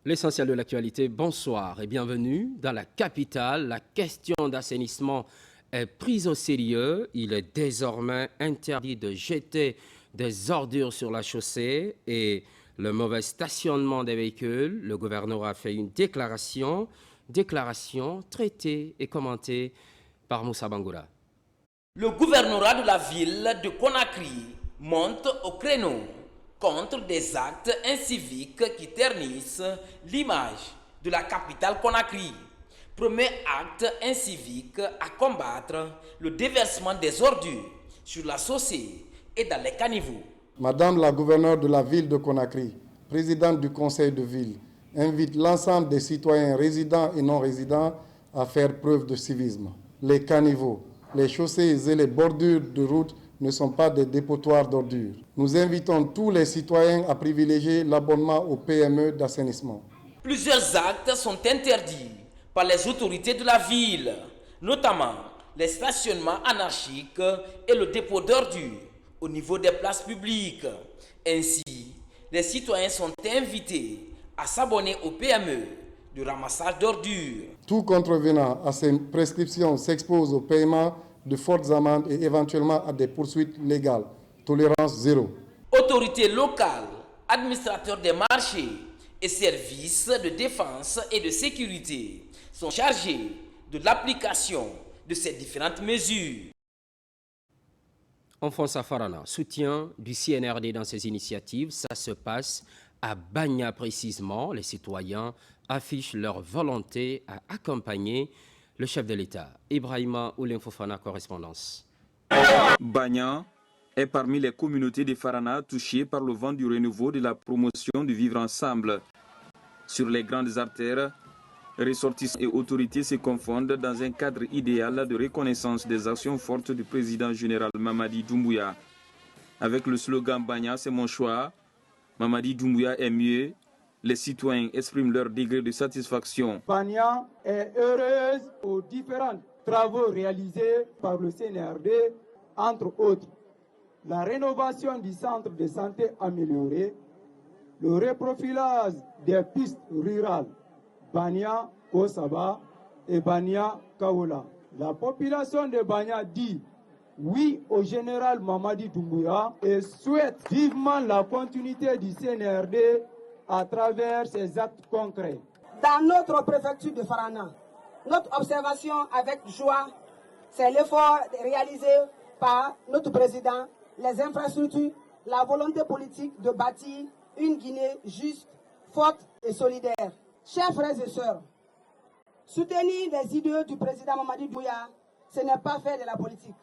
L'essentiel de l'actualité, bonsoir et bienvenue dans la capitale. La question d'assainissement est prise au sérieux. Il est désormais interdit de jeter des ordures sur la chaussée et le mauvais stationnement des véhicules. Le gouverneur a fait une déclaration traitée et commentée par Moussa Bangoura. Le gouvernorat de la ville de Conakry monte au créneau contre des actes inciviques qui ternissent l'image de la capitale Conakry. Premier acte incivique à combattre, le déversement des ordures sur la chaussée et dans les caniveaux. Madame la gouverneure de la ville de Conakry, présidente du conseil de ville, invite l'ensemble des citoyens résidents et non résidents à faire preuve de civisme. Les caniveaux, les chaussées et les bordures de route ne sont pas des dépotoirs d'ordures. Nous invitons tous les citoyens à privilégier l'abonnement au PME d'assainissement. Plusieurs actes sont interdits par les autorités de la ville, notamment les stationnements anarchiques et le dépôt d'ordures au niveau des places publiques. Ainsi, les citoyens sont invités à s'abonner au PME de ramassage d'ordures. Tout contrevenant à ces prescriptions s'expose au paiement de fortes amendes et éventuellement à des poursuites légales. Tolérance zéro. Autorités locales, administrateurs des marchés et services de défense et de sécurité sont chargés de l'application de ces différentes mesures. Enfonsa Farana, soutien du CNRD dans ces initiatives, ça se passe à Bagna précisément. Les citoyens affichent leur volonté à accompagner le chef de l'État. Ibrahima Oulin Fofana, correspondance. Bagna est parmi les communautés de Farana touchées par le vent du renouveau de la promotion du vivre ensemble. Sur les grandes artères, ressortissants et autorités se confondent dans un cadre idéal de reconnaissance des actions fortes du président général Mamadi Doumbouya. Avec le slogan « Bagna, c'est mon choix », Mamadi Doumbouya est mieux. Les citoyens expriment leur degré de satisfaction. Bagna est heureuse aux différents travaux réalisés par le CNRD, entre autres la rénovation du centre de santé amélioré, le reprofilage des pistes rurales Bagna, Kosaba et Bagna, Kaola. La population de Bagna dit oui au général Mamadi Doumbouya et souhaite vivement la continuité du CNRD à travers ses actes concrets. Dans notre préfecture de Farana, notre observation avec joie, c'est l'effort réalisé par notre président, les infrastructures, la volonté politique de bâtir une Guinée juste, forte et solidaire. Chers frères et sœurs, soutenir les idées du président Mamadi Doumbouya, ce n'est pas faire de la politique.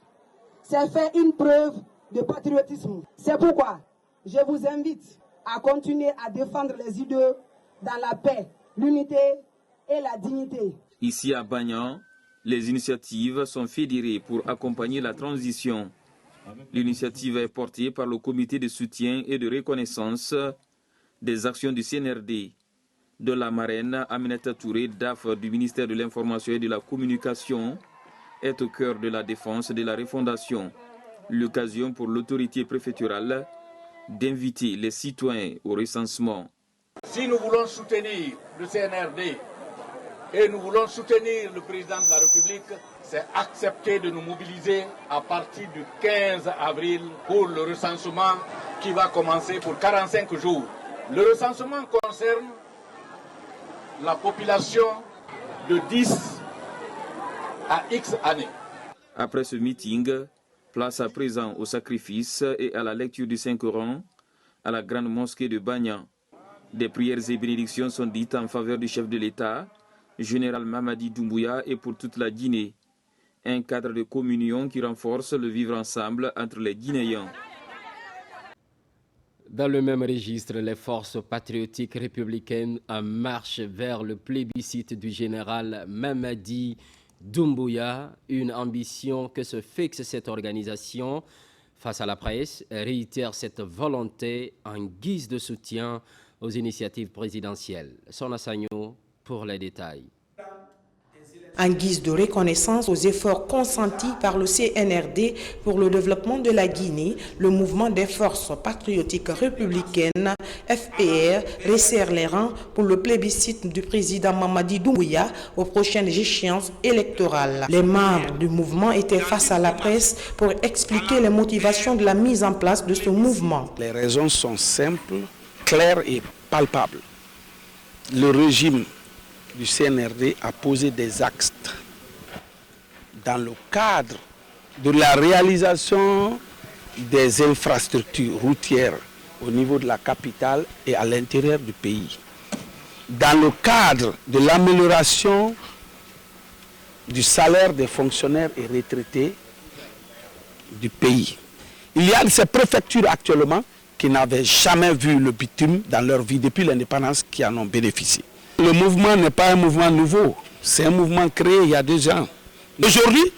C'est faire une preuve de patriotisme. C'est pourquoi je vous invite à continuer à défendre les idées dans la paix, l'unité et la dignité. Ici à Bagnan, les initiatives sont fédérées pour accompagner la transition. L'initiative est portée par le comité de soutien et de reconnaissance des actions du CNRD. De la marraine, Aminata Touré, DAF du ministère de l'Information et de la Communication, est au cœur de la défense de la refondation. L'occasion pour l'autorité préfectorale d'inviter les citoyens au recensement. Si nous voulons soutenir le CNRD et nous voulons soutenir le président de la République, c'est accepter de nous mobiliser à partir du 15 avril pour le recensement qui va commencer pour 45 jours. Le recensement concerne la population de 10 à X années. Après ce meeting, place à présent au sacrifice et à la lecture du Saint-Coran à la grande mosquée de Bagnan. Des prières et bénédictions sont dites en faveur du chef de l'État, général Mamadi Doumbouya, et pour toute la Guinée. Un cadre de communion qui renforce le vivre ensemble entre les Guinéens. Dans le même registre, les forces patriotiques républicaines en marche vers le plébiscite du général Mamadi Doumbouya, une ambition que se fixe cette organisation face à la presse, réitère cette volonté en guise de soutien aux initiatives présidentielles. Son Assagno pour les détails. En guise de reconnaissance aux efforts consentis par le CNRD pour le développement de la Guinée, le mouvement des forces patriotiques républicaines, FPR, resserre les rangs pour le plébiscite du président Mamadi Doumbouya aux prochaines échéances électorales. Les membres du mouvement étaient face à la presse pour expliquer les motivations de la mise en place de ce mouvement. Les raisons sont simples, claires et palpables. Le régime du CNRD a posé des axes dans le cadre de la réalisation des infrastructures routières au niveau de la capitale et à l'intérieur du pays. Dans le cadre de l'amélioration du salaire des fonctionnaires et retraités du pays. Il y a ces préfectures actuellement qui n'avaient jamais vu le bitume dans leur vie depuis l'indépendance qui en ont bénéficié. Le mouvement n'est pas un mouvement nouveau, c'est un mouvement créé il y a 2 ans. Aujourd'hui,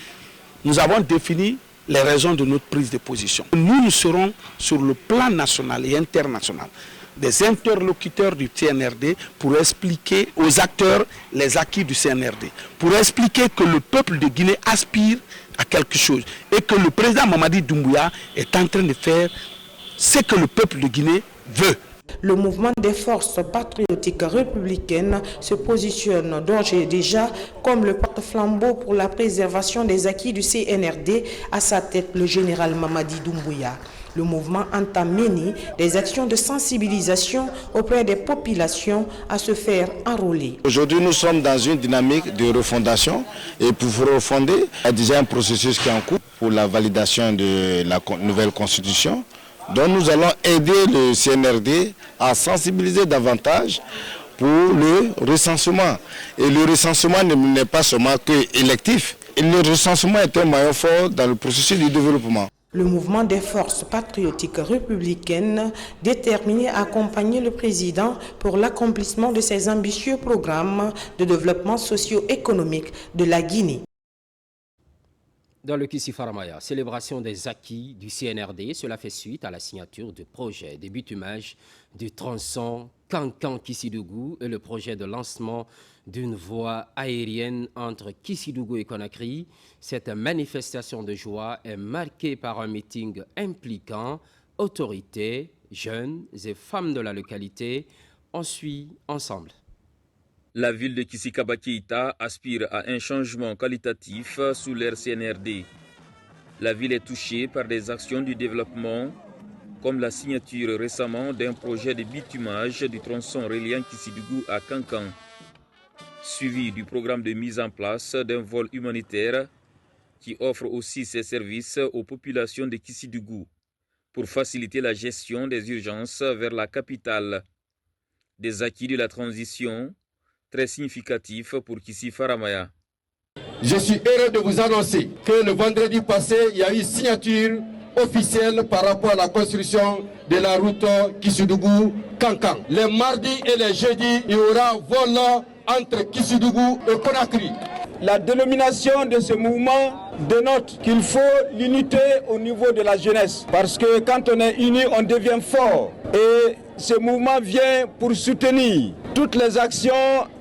nous avons défini les raisons de notre prise de position. Nous serons sur le plan national et international des interlocuteurs du CNRD pour expliquer aux acteurs les acquis du CNRD, pour expliquer que le peuple de Guinée aspire à quelque chose et que le président Mamadi Doumbouya est en train de faire ce que le peuple de Guinée veut. Le mouvement des forces patriotiques républicaines se positionne d'ores et déjà comme le porte-flambeau pour la préservation des acquis du CNRD, à sa tête le général Mamadi Doumbouya. Le mouvement entame mener des actions de sensibilisation auprès des populations à se faire enrôler. Aujourd'hui, nous sommes dans une dynamique de refondation et pour refonder, il y a déjà un processus qui est en cours pour la validation de la nouvelle constitution. Donc nous allons aider le CNRD à sensibiliser davantage pour le recensement. Et le recensement n'est pas seulement que électif. Et le recensement est un maillon fort dans le processus du développement. Le mouvement des forces patriotiques républicaines déterminé à accompagner le président pour l'accomplissement de ses ambitieux programmes de développement socio-économique de la Guinée. Dans le Kissi-Faramaya, célébration des acquis du CNRD, cela fait suite à la signature du projet de bitumage du tronçon Kankan-Kissidougou et le projet de lancement d'une voie aérienne entre Kissidougou et Conakry. Cette manifestation de joie est marquée par un meeting impliquant autorités, jeunes et femmes de la localité. On suit ensemble. La ville de Kissi-Kaba-Keïta aspire à un changement qualitatif sous l'ère CNRD. La ville est touchée par des actions du développement, comme la signature récemment d'un projet de bitumage du tronçon reliant Kissidougou à Kankan, suivi du programme de mise en place d'un vol humanitaire qui offre aussi ses services aux populations de Kissidougou pour faciliter la gestion des urgences vers la capitale. Des acquis de la transition très significatif pour Kissi-Faramaya. Je suis heureux de vous annoncer que le vendredi passé, il y a eu signature officielle par rapport à la construction de la route Kissidougou-Kankan. Les mardis et les jeudis, il y aura vol entre Kissidougou et Conakry. La dénomination de ce mouvement dénote qu'il faut l'unité au niveau de la jeunesse. Parce que quand on est unis, on devient fort. Et ce mouvement vient pour soutenir toutes les actions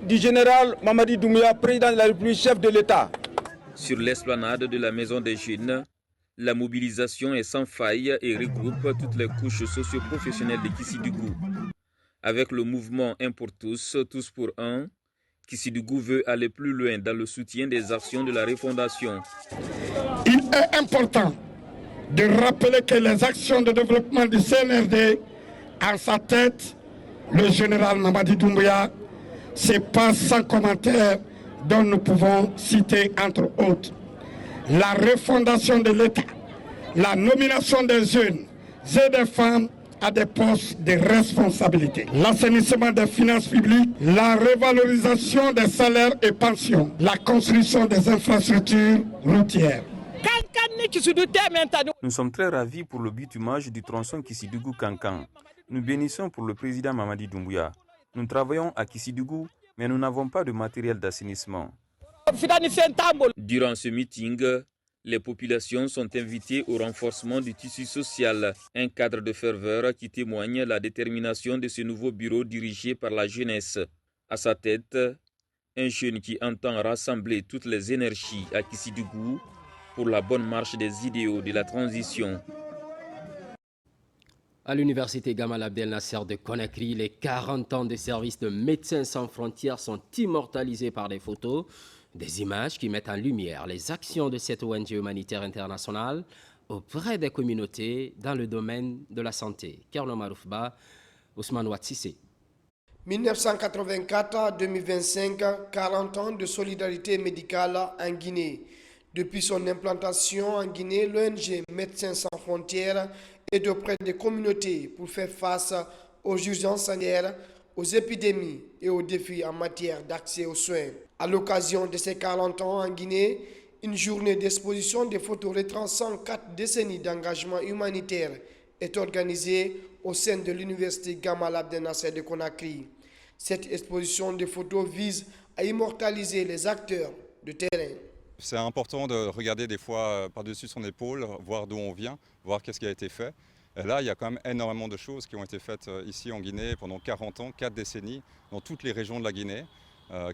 du général Mamadi Doumbouya, président de la République, chef de l'État. Sur l'esplanade de la Maison des Jeunes, la mobilisation est sans faille et regroupe toutes les couches socio-professionnelles de Kissidougou. Avec le mouvement Un pour tous, tous pour un, Kissidougou veut aller plus loin dans le soutien des actions de la refondation. Il est important de rappeler que les actions de développement du CNRD, à sa tête, le général Mamadi Doumbouya, ce n'est pas sans commentaire dont nous pouvons citer entre autres la refondation de l'État, la nomination des jeunes et des femmes à des postes de responsabilité, l'assainissement des finances publiques, la revalorisation des salaires et pensions, la construction des infrastructures routières. Nous sommes très ravis pour le bitumage du tronçon Kissidougou-Kankan. Nous bénissons pour le président Mamadi Doumbouya. Nous travaillons à Kissidougou, mais nous n'avons pas de matériel d'assainissement. Durant ce meeting, les populations sont invitées au renforcement du tissu social, un cadre de ferveur qui témoigne la détermination de ce nouveau bureau dirigé par la jeunesse. À sa tête, un jeune qui entend rassembler toutes les énergies à Kissidougou pour la bonne marche des idéaux de la transition. À l'université Gamal Abdel Nasser de Conakry, les 40 ans de service de Médecins sans frontières sont immortalisés par des photos, des images qui mettent en lumière les actions de cette ONG humanitaire internationale auprès des communautés dans le domaine de la santé. Kerno Maroufba, Ousmane Ouatsissé. 1984 à 2025, 40 ans de solidarité médicale en Guinée. Depuis son implantation en Guinée, l'ONG Médecins sans frontières est auprès des communautés pour faire face aux urgences sanitaires, aux épidémies et aux défis en matière d'accès aux soins. À l'occasion de ces 40 ans en Guinée, une journée d'exposition des photos retraçant 4 décennies d'engagement humanitaire est organisée au sein de l'université Gamal Abdel Nasser de Conakry. Cette exposition de photos vise à immortaliser les acteurs de terrain. C'est important de regarder des fois par-dessus son épaule, voir d'où on vient, voir qu'est-ce qui a été fait. Et là, il y a quand même énormément de choses qui ont été faites ici en Guinée pendant 40 ans, 4 décennies, dans toutes les régions de la Guinée,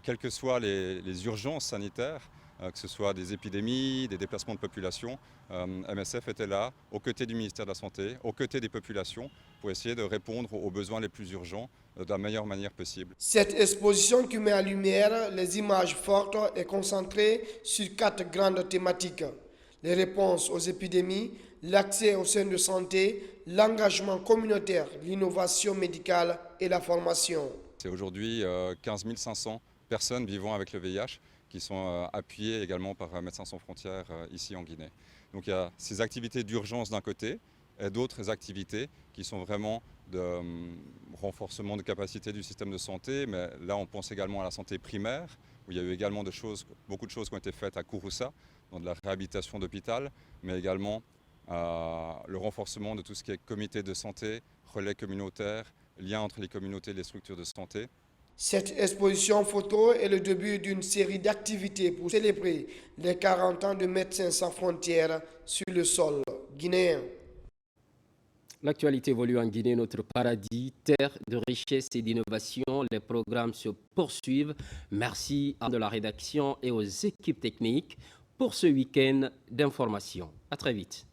quelles que soient les urgences sanitaires, que ce soit des épidémies, des déplacements de population. MSF était là, aux côtés du ministère de la Santé, aux côtés des populations, pour essayer de répondre aux besoins les plus urgents de la meilleure manière possible. Cette exposition qui met en lumière les images fortes est concentrée sur 4 grandes thématiques. Les réponses aux épidémies, l'accès aux soins de santé, l'engagement communautaire, l'innovation médicale et la formation. C'est aujourd'hui 15 500 personnes vivant avec le VIH qui sont appuyées également par Médecins sans frontières ici en Guinée. Donc il y a ces activités d'urgence d'un côté et d'autres activités qui sont vraiment de renforcement de capacité du système de santé, mais là on pense également à la santé primaire, où il y a eu également beaucoup de choses qui ont été faites à Kouroussa, dans de la réhabilitation d'hôpital, mais également le renforcement de tout ce qui est comité de santé, relais communautaires, lien entre les communautés et les structures de santé. Cette exposition photo est le début d'une série d'activités pour célébrer les 40 ans de Médecins sans frontières sur le sol guinéen. L'actualité évolue en Guinée, notre paradis, terre de richesse et d'innovation. Les programmes se poursuivent. Merci à de la rédaction et aux équipes techniques pour ce week-end d'information. À très vite.